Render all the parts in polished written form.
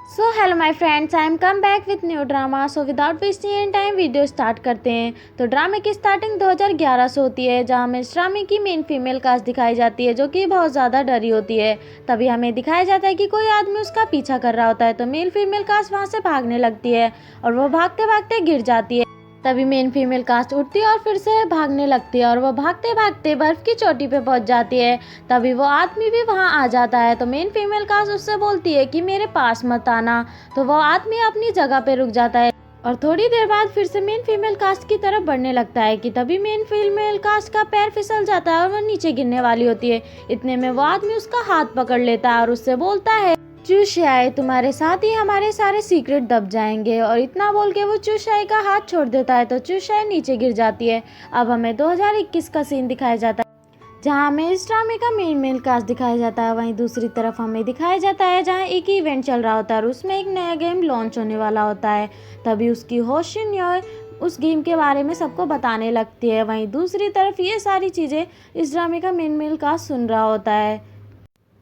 So hello my friends, I am come back with new drama. So without wasting any time video start करते हैं। तो ड्रामे की starting 2011 से होती है, जहां हमें इस ड्रामे की मेन फीमेल कास्ट दिखाई जाती है, जो कि बहुत ज़्यादा डरी होती है। तभी हमें दिखाया जाता है कि कोई आदमी उसका पीछा कर रहा होता है। तो मेल फीमेल कास्ट वहाँ से भागने लगती है और वो भागते भागते गिर जाती है। तभी मेन फीमेल कास्ट उठती है और फिर से भागने लगती है और वो भागते भागते बर्फ की चोटी पे पहुंच जाती है। तभी वो आदमी भी वहां आ जाता है। तो मेन फीमेल कास्ट उससे बोलती है कि मेरे पास मत आना। तो वो आदमी अपनी जगह पे रुक जाता है और थोड़ी देर बाद फिर से मेन फीमेल कास्ट की तरफ बढ़ने लगता है कि तभी मेन फीमेल कास्ट का पैर फिसल जाता है और वो नीचे गिरने वाली होती है। इतने में वो आदमी उसका हाथ पकड़ लेता है और उससे बोलता है, चूशाई, तुम्हारे साथ ही हमारे सारे सीक्रेट दब जाएंगे। और इतना बोल के वो चूशाई का हाथ छोड़ देता है। तो चूशाई नीचे गिर जाती है। अब हमें 2021 का सीन दिखाया जाता है, जहाँ हमें इस ड्रामे का मेल कास्ट दिखाया जाता है। वहीं दूसरी तरफ हमें दिखाया जाता है जहाँ एक ही इवेंट चल रहा होता है और उसमें एक नया गेम लॉन्च होने वाला होता है। तभी उसकी होस्ट शिन्योय उस गेम के बारे में सबको बताने लगती है। वहीं दूसरी तरफ ये सारी चीज़ें इस ड्रामे का मेल कास्ट सुन रहा होता है।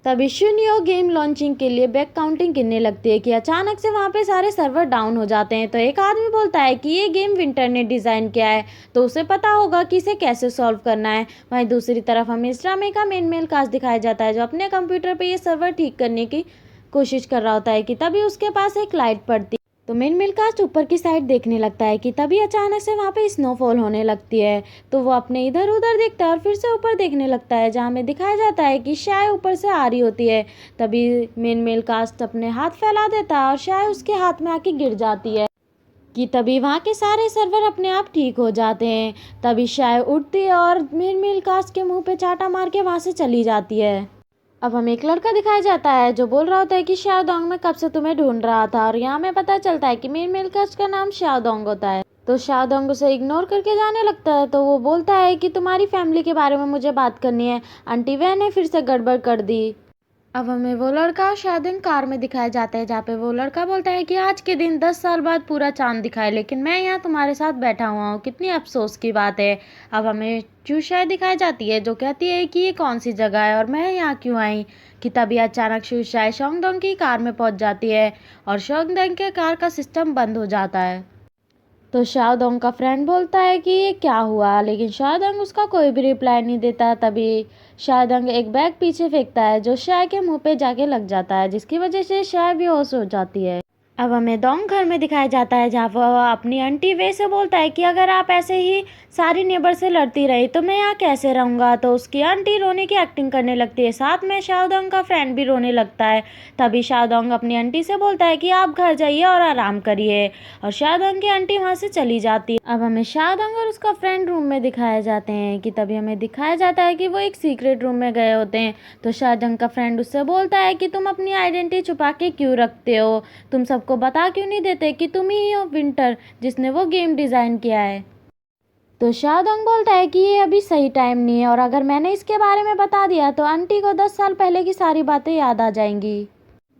तभी शिन्यो गेम लॉन्चिंग के लिए बैक काउंटिंग गिनने लगती है कि अचानक से वहाँ पे सारे सर्वर डाउन हो जाते हैं। तो एक आदमी बोलता है कि ये गेम विंटर ने डिज़ाइन किया है, तो उसे पता होगा कि इसे कैसे सॉल्व करना है। वहीं दूसरी तरफ हमें इस ड्रामे का मेल कास्ट दिखाया जाता है, जो अपने कंप्यूटर पे ये सर्वर ठीक करने की कोशिश कर रहा होता है कि तभी उसके पास एक लाइट पड़ती है। तो मेल कास्ट ऊपर की साइड देखने लगता है कि तभी अचानक से वहाँ पे स्नोफॉल होने लगती है। तो वो अपने इधर उधर देखता है और फिर से ऊपर देखने लगता है, जहाँ हमें दिखाया जाता है कि शाय ऊपर से आ रही होती है। तभी मेल कास्ट अपने हाथ फैला देता है और शाय उसके हाथ में आके गिर जाती है कि तभी वहाँ के सारे सर्वर अपने आप ठीक हो जाते हैं। तभी शाय उठती है और मेल कास्ट के मुंह पे चाटा मार के वहाँ से चली जाती है। अब हमें एक लड़का दिखाया जाता है जो बोल रहा होता है कि शाओदोंग मैं कब से तुम्हें ढूंढ रहा था। और यहाँ हमें पता चलता है कि मेल कास्ट का नाम शाओदोंग होता है। तो शाओदोंग उसे इग्नोर करके जाने लगता है। तो वो बोलता है कि तुम्हारी फैमिली के बारे में मुझे बात करनी है, आंटी वैन ने फिर से गड़बड़ कर दी। अब हमें वो लड़का शाओदोंग कार में दिखाया जाता है, जहाँ पे वो लड़का बोलता है कि आज के दिन 10 साल बाद पूरा चांद दिखाए, लेकिन मैं यहाँ तुम्हारे साथ बैठा हुआ हूँ, कितनी अफसोस की बात है। अब हमें चूशाई दिखाई जाती है जो कहती है कि ये कौन सी जगह है और मैं यहाँ क्यों आई। कि तभी अचानक चूशाई शाओदोंग की कार में पहुँच जाती है और शाओदोंग के कार का सिस्टम बंद हो जाता है। तो शाओदोंग का फ्रेंड बोलता है कि ये क्या हुआ, लेकिन शाओदोंग उसका कोई भी रिप्लाई नहीं देता। तभी शाओदोंग एक बैग पीछे फेंकता है जो शाय के मुंह पे जाके लग जाता है, जिसकी वजह से शाय बेहोश हो जाती है। अब हमें दोंग घर में दिखाया जाता है, जहाँ वह अपनी आंटी वे से बोलता है कि अगर आप ऐसे ही सारी नेबर से लड़ती रही तो मैं यहाँ कैसे रहूँगा। तो उसकी आंटी रोने की एक्टिंग करने लगती है, साथ में शाओदोंग का फ्रेंड भी रोने लगता है। तभी शाओदोंग अपनी आंटी से बोलता है कि आप घर जाइए और आराम करिए, और शाओदोंग की आंटी वहाँ से चली जाती है। अब हमें शाओदोंग और उसका फ्रेंड रूम में दिखाए जाते हैं कि तभी हमें दिखाया जाता है कि वो एक सीक्रेट रूम में गए होते हैं। तो शाओदोंग का फ्रेंड उससे बोलता है कि तुम अपनी आइडेंटिटी छुपा के क्यों रखते हो, तुम सबको बता क्यों नहीं देते कि तुम ही हो विंटर जिसने वो गेम डिज़ाइन किया है। तो शाओदोंग बोलता है कि ये अभी सही टाइम नहीं है, और अगर मैंने इसके बारे में बता दिया तो आंटी को 10 साल पहले की सारी बातें याद आ जाएंगी।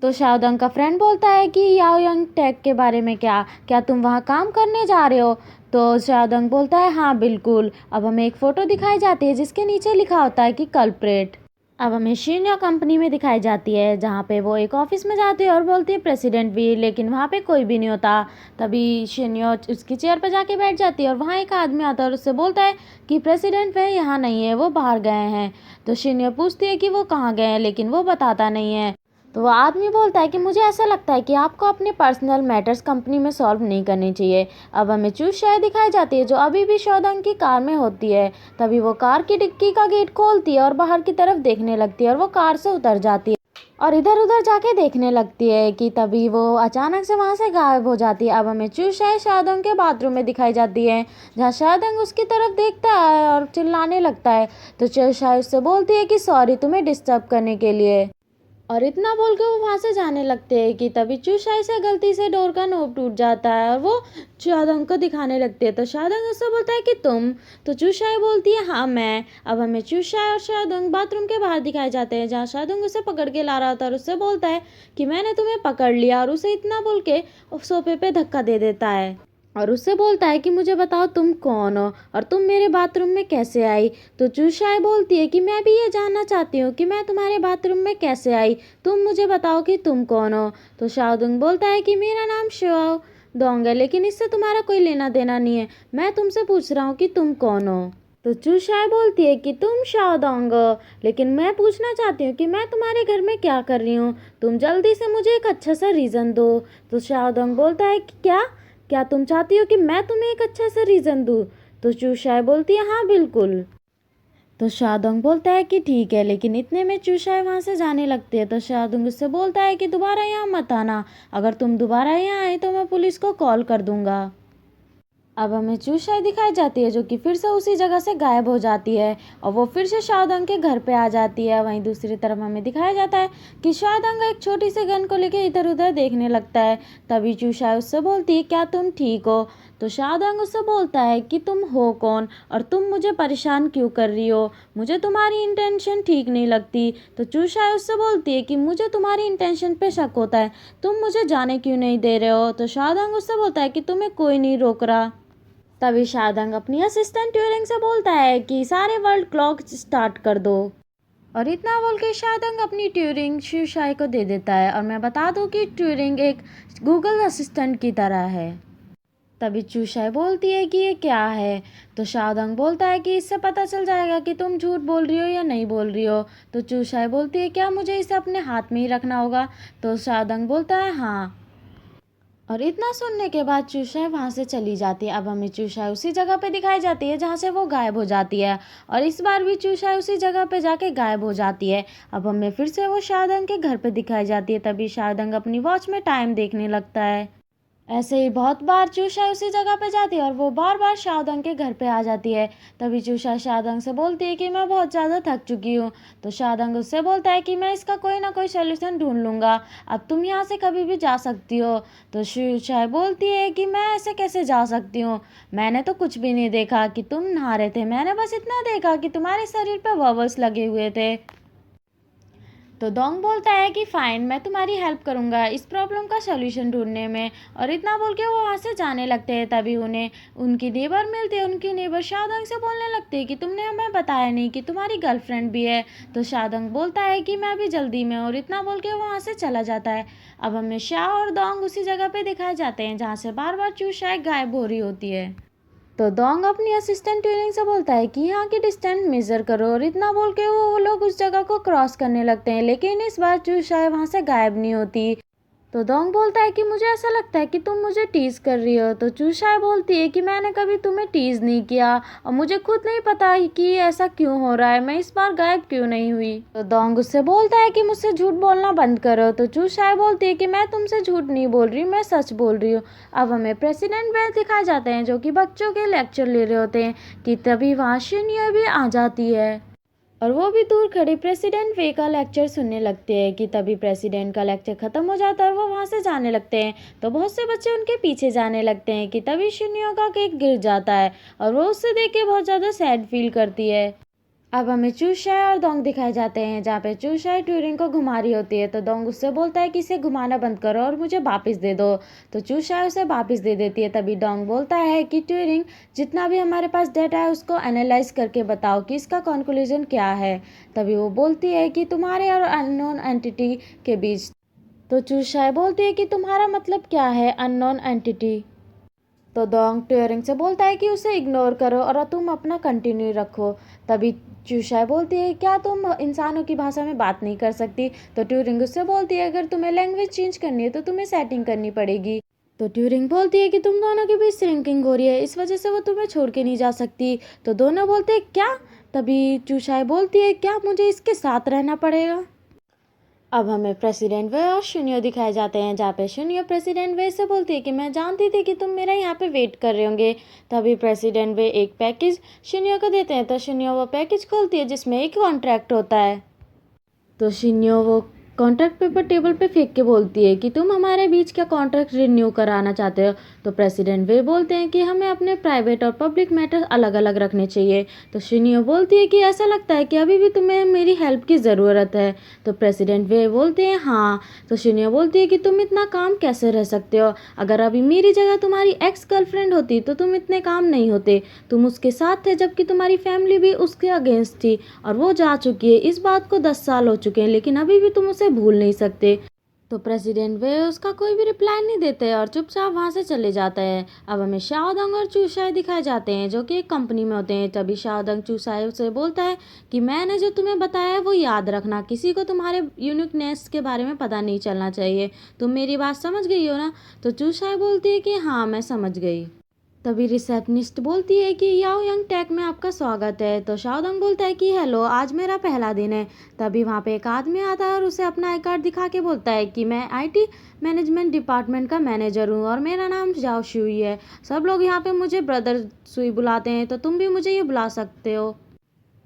तो शाओदोंग का फ्रेंड बोलता है कि याओयंग टेक के बारे में क्या क्या तुम वहाँ काम करने जा रहे हो। तो शाओदोंग बोलता है हाँ बिल्कुल। अब हमें एक फ़ोटो दिखाई जाती है जिसके नीचे लिखा होता है कि कल्प्रेट। अब हमें शिन्यो कंपनी में दिखाई जाती है, जहाँ पे वो एक ऑफिस में जाती है और बोलती है प्रेसिडेंट भी, लेकिन वहाँ पे कोई भी नहीं होता। तभी शिन्यो उसकी चेयर पर जाके बैठ जाती है और वहाँ एक आदमी आता है और उससे बोलता है कि प्रेसिडेंट वह यहाँ नहीं है, वो बाहर गए हैं। तो शिन्यो पूछती है कि वो कहाँ गए हैं, लेकिन वो बताता नहीं है। तो वो आदमी बोलता है कि मुझे ऐसा लगता है कि आपको अपने पर्सनल मैटर्स कंपनी में सॉल्व नहीं करने चाहिए। अब हमें चूशाई दिखाई जाती है जो अभी भी शाओदोंग की कार में होती है। तभी वो कार की डिक्की का गेट खोलती है और बाहर की तरफ देखने लगती है और वो कार से उतर जाती है और इधर उधर जाके देखने लगती है कि तभी वो अचानक से वहाँ से गायब हो जाती है। अब हमें चूशाई शाओदोंग के बाथरूम में दिखाई जाती है, जहाँ शाओदोंग उसकी तरफ देखता है और चिल्लाने लगता है। तो चूशाई उससे बोलती है कि सॉरी तुम्हें डिस्टर्ब करने के लिए, और इतना बोल के वो वहाँ से जाने लगते हैं कि तभी चूशाई से गलती से डोर का नोब टूट जाता है और वो शाओदोंग को दिखाने लगते हैं। तो शाओदोंग उससे बोलता है कि तुम। तो चूशाई बोलती है हाँ मैं। अब हमें चूशाई और शाओदोंग बाथरूम के बाहर दिखाए जाते हैं, जहाँ शाओदोंग उसे पकड़ के ला रहा होता है और उससे बोलता है कि मैंने तुम्हें पकड़ लिया, और उसे इतना बोल के सोफे पे धक्का दे देता है। और उससे बोलता है कि मुझे बताओ तुम कौन हो और तुम मेरे बाथरूम में कैसे आई। तो चूशाई बोलती है कि मैं भी ये जानना चाहती हूँ कि मैं तुम्हारे बाथरूम में कैसे आई, तुम मुझे बताओ कि तुम कौन हो। तो शाओदुंग बोलता है कि मेरा नाम शिवाओ दोंग है, लेकिन इससे तुम्हारा कोई लेना देना नहीं है, मैं तुमसे पूछ रहा हूँ कि तुम कौन हो। तो चूशाई बोलती है कि तुम शाओदोंग हो, लेकिन मैं पूछना चाहती हूँ कि मैं तुम्हारे घर में क्या कर रही हूँ, तुम जल्दी से मुझे एक अच्छा सा रीज़न दो। तो शाओदोंग बोलता है कि क्या क्या तुम चाहती हो कि मैं तुम्हें एक अच्छा सा रीज़न दूँ। तो चूशाई बोलती है हाँ बिल्कुल। तो शाओदोंग बोलता है कि ठीक है, लेकिन इतने में चूशाई वहाँ से जाने लगती है। तो शाओदोंग उससे बोलता है कि दोबारा यहाँ मत आना, अगर तुम दोबारा यहाँ आए तो मैं पुलिस को कॉल कर दूंगा। अब हमें चूशाई दिखाई जाती है जो कि फिर से उसी जगह से गायब हो जाती है और वो फिर से शाओदोंग के घर पे आ जाती है। वहीं दूसरी तरफ हमें दिखाया जाता है कि शाओदोंग एक छोटी सी गन को लेके इधर उधर देखने लगता है। तभी चूशाई उससे बोलती है क्या तुम ठीक हो। तो शाओदोंग उससे बोलता है कि तुम हो कौन और तुम मुझे परेशान क्यों कर रही हो, मुझे तुम्हारी इंटेंशन ठीक नहीं लगती। तो चूशाई उससे बोलती है कि मुझे तुम्हारी इंटेंशन पे शक होता है, तुम मुझे जाने क्यों नहीं दे रहे हो। तो शाओदोंग उससे बोलता है कि तुम्हें कोई नहीं रोक रहा। तभी शाओदोंग अपनी असिस्टेंट ट्यूरिंग से बोलता है कि सारे वर्ल्ड क्लॉक स्टार्ट कर दो। और इतना बोल के शाओदोंग अपनी ट्यूरिंग चूशाई को दे देता है। और मैं बता दूं कि ट्यूरिंग एक गूगल असिस्टेंट की तरह है। तभी चूशाई बोलती है कि ये क्या है। तो शाओदोंग बोलता है कि इससे पता चल जाएगा कि तुम झूठ बोल रही हो या नहीं बोल रही हो। तो चूशाई बोलती है क्या मुझे इसे अपने हाथ में ही रखना होगा। तो शाओदोंग बोलता है हाँ। और इतना सुनने के बाद चूशाई वहाँ से चली जाती है। अब हमें चूशाई उसी जगह पे दिखाई जाती है जहाँ से वो गायब हो जाती है और इस बार भी चूशाई उसी जगह पे जाके गायब हो जाती है। अब हमें फिर से वो शाओदोंग के घर पे दिखाई जाती है। तभी शाओदोंग अपनी वॉच में टाइम देखने लगता है। ऐसे ही बहुत बार चूशाई उसी जगह पे जाती है और वो बार बार शाओदोंग के घर पे आ जाती है। तभी चूशाई शाओदोंग से बोलती है कि मैं बहुत ज़्यादा थक चुकी हूँ। तो शाओदोंग उससे बोलता है कि मैं इसका कोई ना कोई सोल्यूशन ढूंढ लूँगा, अब तुम यहाँ से कभी भी जा सकती हो। तो चूशाई बोलती है कि मैं ऐसे कैसे जा सकती हूँ, मैंने तो कुछ भी नहीं देखा कि तुम नहा रहे थे, मैंने बस इतना देखा कि तुम्हारे शरीर पर बबल्स लगे हुए थे। तो दोंग बोलता है कि फ़ाइन, मैं तुम्हारी हेल्प करूंगा इस प्रॉब्लम का सॉल्यूशन ढूंढने में। और इतना बोल के वो वहाँ से जाने लगते हैं। तभी उन्हें उनकी नेबर मिलती है। उनकी नेबर शाओदोंग से बोलने लगती है कि तुमने हमें बताया नहीं कि तुम्हारी गर्लफ्रेंड भी है। तो शाओदोंग बोलता है कि मैं अभी जल्दी में, और इतना बोल के वो वहाँ से चला जाता है। अब हमें शाओ और दोंग उसी जगह पर दिखाए जाते हैं जहाँ से बार बार चूशाई गायब हो रही होती है। तो दोंग अपनी असिस्टेंट ट्यूरिंग से बोलता है कि यहाँ की डिस्टेंस मेजर करो, और इतना बोल के वो लोग उस जगह को क्रॉस करने लगते हैं। लेकिन इस बार चूशाई वहाँ से गायब नहीं होती। तो दोंग बोलता है कि मुझे ऐसा लगता है कि तुम मुझे टीज कर रही हो। तो चूशाई बोलती है कि मैंने कभी तुम्हें टीज नहीं किया और मुझे खुद नहीं पता कि ऐसा क्यों हो रहा है, मैं इस बार गायब क्यों नहीं हुई। तो दोंग उससे बोलता है कि मुझसे झूठ बोलना बंद करो। तो चूशाई बोलती है कि मैं तुमसे झूठ नहीं बोल रही, मैं सच बोल रही हूँ। अब हमें प्रेसिडेंट वेल दिखाए जाते हैं जो कि बच्चों के लेक्चर ले रहे होते हैं कि तभी वहाँ शिन्यो भी आ जाती है और वो भी दूर खड़े प्रेसिडेंट वे का लेक्चर सुनने लगते हैं। कि तभी प्रेसिडेंट का लेक्चर ख़त्म हो जाता है और वो वहाँ से जाने लगते हैं। तो बहुत से बच्चे उनके पीछे जाने लगते हैं। कि तभी शिन्यो का केक गिर जाता है और वो उससे देख के बहुत ज़्यादा सैड फील करती है। अब हमें चूशाई और दोंग दिखाए जाते हैं जहाँ पे चूशाई ट्यूरिंग को घुमा रही होती है। तो दोंग उससे बोलता है कि इसे घुमाना बंद करो और मुझे वापस दे दो। तो चूशाई उसे वापस दे देती है। तभी दोंग बोलता है कि ट्यूरिंग, जितना भी हमारे पास डेटा है उसको एनालाइज करके बताओ कि इसका कंक्लूजन क्या है। तभी वो बोलती है कि तुम्हारे और अननोन एंटिटी के बीच। तो चूशाई बोलती है कि तुम्हारा मतलब क्या है अननोन एंटिटी। तो दोंग ट्यूरिंग से बोलता है कि उसे इग्नोर करो और तुम अपना कंटिन्यू रखो। तभी चूशाई बोलती है क्या तुम इंसानों की भाषा में बात नहीं कर सकती। तो ट्यूरिंग उससे बोलती है अगर तुम्हें लैंग्वेज चेंज करनी है तो तुम्हें सेटिंग करनी पड़ेगी। तो ट्यूरिंग बोलती है कि तुम दोनों के बीच श्रिंकिंग हो रही है, इस वजह से वो तुम्हें छोड़ के नहीं जा सकती। तो दोनों बोलते हैं क्या। तभी चूशाई बोलती है क्या मुझे इसके साथ रहना पड़ेगा। अब हमें प्रेसिडेंट वे और शून्य दिखाए जाते हैं जहाँ पे शून्य प्रेसिडेंट वे से बोलती है कि मैं जानती थी कि तुम मेरा यहाँ पे वेट कर रहे होंगे। तभी प्रेसिडेंट वे एक पैकेज शून्य को देते हैं। तो शून्य वो पैकेज खोलती है जिसमें एक कॉन्ट्रैक्ट होता है। तो शून्य वो कॉन्ट्रैक्ट पेपर टेबल पे फेंक के बोलती है कि तुम हमारे बीच क्या कॉन्ट्रैक्ट रिन्यू कराना चाहते हो। तो प्रेसिडेंट वे बोलते हैं कि हमें अपने प्राइवेट और पब्लिक मैटर अलग अलग रखने चाहिए। तो शिनियो बोलती है कि ऐसा लगता है कि अभी भी तुम्हें मेरी हेल्प की ज़रूरत है। तो प्रेसिडेंट वे बोलते हैं हाँ। तो शिनियो बोलती है कि तुम इतना काम कैसे रह सकते हो, अगर अभी मेरी जगह तुम्हारी एक्स गर्लफ्रेंड होती तो तुम इतने काम नहीं होते। तुम उसके साथ थे जबकि तुम्हारी फैमिली भी उसके अगेंस्ट थी और वो जा चुकी है। इस बात को 10 साल हो चुके हैं लेकिन अभी भी तुम उसे भूल नहीं सकते। तो प्रेसिडेंट वे उसका कोई भी रिप्लाई नहीं देते और चुपचाप वहाँ से चले जाते हैं। अब हमें शाओदंग और चूशाई दिखाए जाते हैं जो कि एक कंपनी में होते हैं। तभी शाओदंग चूशाई से बोलता है कि मैंने जो तुम्हें बताया है वो याद रखना, किसी को तुम्हारे यूनिकनेस के बारे में पता नहीं चलना चाहिए। तुम मेरी बात समझ गई हो ना। तो चूशाई बोलती है कि हाँ मैं समझ गई। तभी रिसेप्शनिस्ट बोलती है कि याओ यंग टेक में आपका स्वागत है। तो शाओदंग बोलता है कि हेलो, आज मेरा पहला दिन है। तभी वहाँ पे एक आदमी आता है और उसे अपना आई कार्ड दिखा के बोलता है कि मैं आईटी मैनेजमेंट डिपार्टमेंट का मैनेजर हूँ और मेरा नाम जाओ शुई है। सब लोग यहाँ पे मुझे ब्रदर सुई बुलाते हैं, तो तुम भी मुझे ये बुला सकते हो।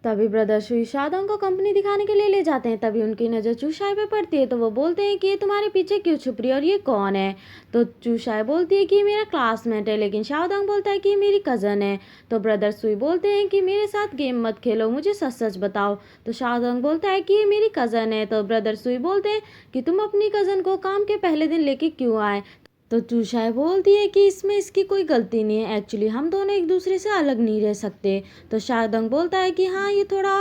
तभी ब्रदर सुई शाओदंग को कंपनी दिखाने के लिए ले जाते हैं। तभी उनकी नज़र चूशाई पे पड़ती है तो वो बोलते हैं कि ये तुम्हारे पीछे क्यों छुप रही है और ये कौन है। तो चूशाई बोलती है कि ये मेरा क्लासमेट है, लेकिन शाओदंग बोलता है कि ये मेरी कज़न है। तो ब्रदर सुई बोलते हैं कि मेरे साथ गेम मत खेलो, मुझे सच सच बताओ। तो शाओदंग बोलता है कि ये मेरी कज़न है। तो ब्रदर सुई बोलते हैं कि तुम अपनी कज़न को काम के पहले दिन लेके क्यों आए। तो चूशाई बोलती है कि इसमें इसकी कोई गलती नहीं है, एक्चुअली हम दोनों एक दूसरे से अलग नहीं रह सकते। तो शाओदंग बोलता है कि हाँ ये थोड़ा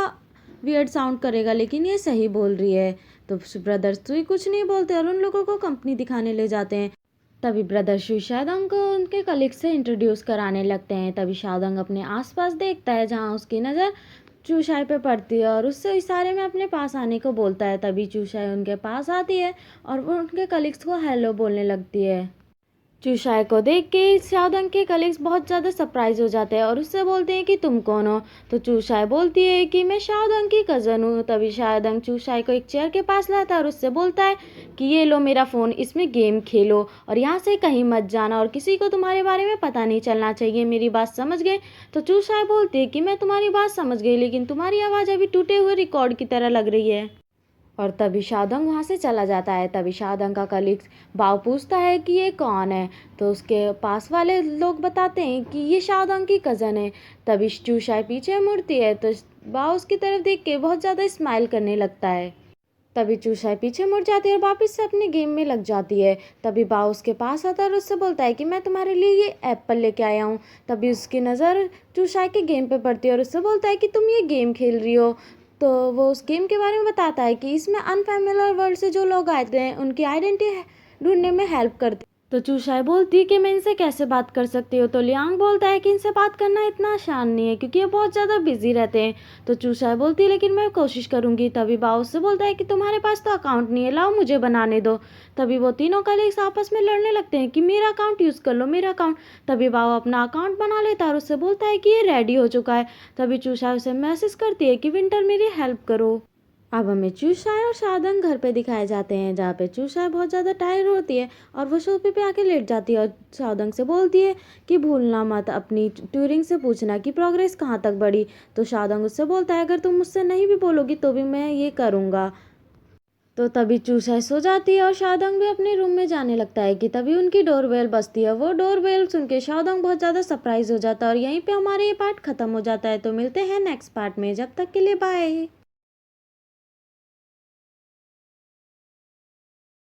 वियर्ड साउंड करेगा लेकिन ये सही बोल रही है। तो ब्रदर सुई कुछ नहीं बोलते और उन लोगों को कंपनी दिखाने ले जाते हैं। तभी ब्रदर सुई शाओदंग को उनके कलीग से इंट्रोड्यूस कराने लगते हैं। तभी शाओदंग अपने आसपास देखता है जहाँ उसकी नज़र चूशाई पे पड़ती है और उससे इशारे में अपने पास आने को बोलता है। तभी चूशाई उनके पास आती है और वो उनके कलीग्स को हेलो बोलने लगती है। चूशाई को देख के शाओदंग के कलीग्स बहुत ज़्यादा सरप्राइज हो जाते हैं और उससे बोलते हैं कि तुम कौन हो। तो चूशाई बोलती है कि मैं शाओदंग की कज़न हूँ। तभी शाओदंग चूशाई को एक चेयर के पास लाता है और उससे बोलता है कि ये लो मेरा फ़ोन, इसमें गेम खेलो और यहाँ से कहीं मत जाना और किसी को तुम्हारे बारे में पता नहीं चलना चाहिए। मेरी बात समझ गए। तो चूशाई बोलती है कि मैं तुम्हारी बात समझ गई लेकिन तुम्हारी आवाज़ अभी टूटे हुए रिकॉर्ड की तरह लग रही है। और तभी शाओदंग वहाँ से चला जाता है। तभी शाओदंग का कलीग बाओ पूछता है कि ये कौन है। तो उसके पास वाले लोग बताते हैं कि ये शाओदंग की कज़न है। तभी चूशाई पीछे मुड़ती है तो बाओ उसकी तरफ देख के बहुत ज़्यादा स्माइल करने लगता है। तभी चूशाई पीछे मुड़ जाती है और वापस से अपने गेम में लग जाती है। तभी बाओ उसके पास आता है और उससे बोलता है कि मैं तुम्हारे लिए ये एप्पल लेके आया हूँ। तभी उसकी नज़र चूशाई के गेम पे पड़ती है और उससे बोलता है कि तुम ये गेम खेल रही हो। तो वो उस गेम के बारे में बताता है कि इसमें अनफैमिलियर वर्ल्ड से जो लोग आते हैं उनकी आइडेंटिटी ढूंढने में हेल्प करते। तो चूशाई बोलती है कि मैं इनसे कैसे बात कर सकती हूँ। तो लियांग बोलता है कि इनसे बात करना इतना आसान नहीं है क्योंकि ये बहुत ज़्यादा बिजी रहते हैं। तो चूशाई बोलती है लेकिन मैं कोशिश करूँगी। तभी बाओ उससे बोलता है कि तुम्हारे पास तो अकाउंट नहीं है, लाओ मुझे बनाने दो। तभी वो तीनों कलीग्स आपस में लड़ने लगते हैं कि मेरा अकाउंट यूज़ कर लो, मेरा अकाउंट। तभी बाओ अपना अकाउंट बना लेता है और उससे बोलता है कि ये रेडी हो चुका है। तभी चूशाई उसे मैसेज करती है कि विंटर मेरी हेल्प करो। अब हमें चूशाई और शाओदंग घर पे दिखाए जाते हैं जहाँ पे चूशाई बहुत ज़्यादा टायर्ड होती है और वो सोफे पे आके लेट जाती है और शाओदंग से बोलती है कि भूलना मत अपनी ट्यूरिंग से पूछना कि प्रोग्रेस कहाँ तक बढ़ी। तो शाओदंग उससे बोलता है अगर तुम मुझसे नहीं भी बोलोगी तो भी मैं ये करूँगा। तो तभी चूशाई सो जाती है और शाओदंग भी अपने रूम में जाने लगता है कि तभी उनकी डोरबेल बजती है। वो डोरबेल सुन के शाओदंग बहुत ज़्यादा सरप्राइज हो जाता है और यहीं पे हमारा ये पार्ट ख़त्म हो जाता है। तो मिलते हैं नेक्स्ट पार्ट में, जब तक के लिए बाय।